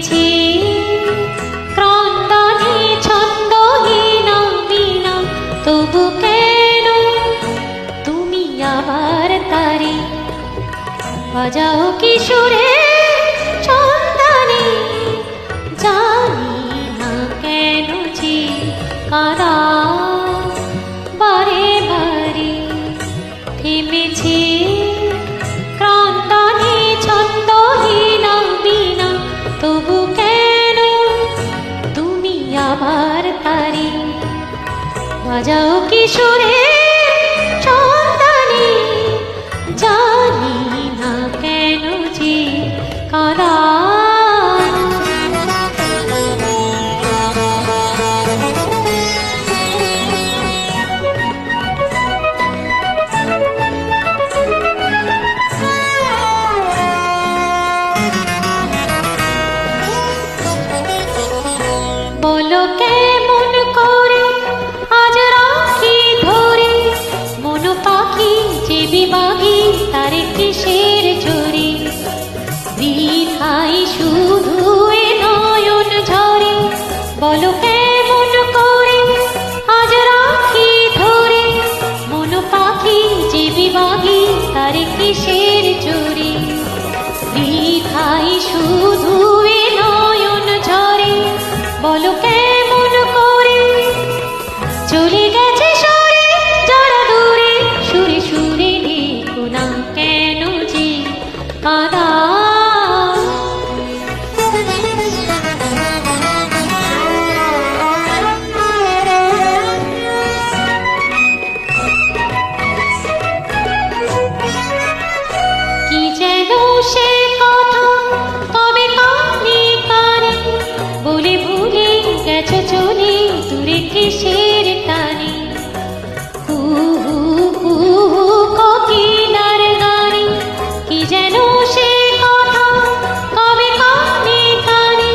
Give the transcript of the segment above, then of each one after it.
থেমেছে ক্রন্দনে ছন্দহীন বীণা, তবু কেন তুমি আবার তারে বাজাও কিশোরে ছন্দনে। জানি না কেন যে কাদা বারে বারে থেমেছে ক্রন্দনে ছন্দহীন বীণা, তবু কেন তুমি আবার তারে বাজাও কিশোরে ছন্দনে। জানি না কেন যে কাদা বলো কেমন করে আজ রাখি ধরে মন পাখি যে বিভাগী তার কিসের জোরে। বৃথাই শুধু এ নয়ন ঝরে, বলো কেমন করে আজ রাখি ধরে মন পাখি যে বিভাগী তার কিসের জোরে। বৃথাই শুধু এ নয়ন ঝরে, বলো কেমন করে চলে গেছে সরে যারা দূরে। সুরে সুরে দেখো না কেন যে কাদা কি যেন সে কথা কবে কানে কানে বলে ভুলে গেছো চলে দূরে কিসের টানে। কুহু কুহু কোকিলার গানে কি যেন সে কথা কবে কানে কানে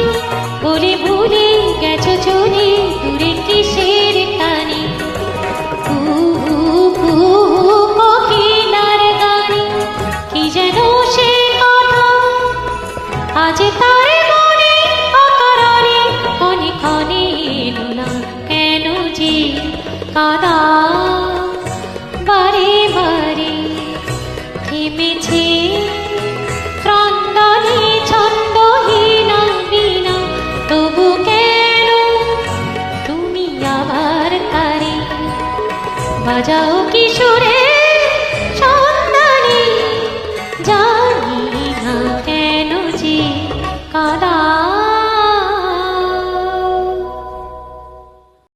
বলে ভুলে গেছো চলে দূরে কিসের টানে। কুহু কুহু কোকিলার গানে কি যেন সে কথা আজ তার মনে অকারণে ক্ষণে ক্ষণে এলো না কেন যে কাদা বারে বারে থেমেছে।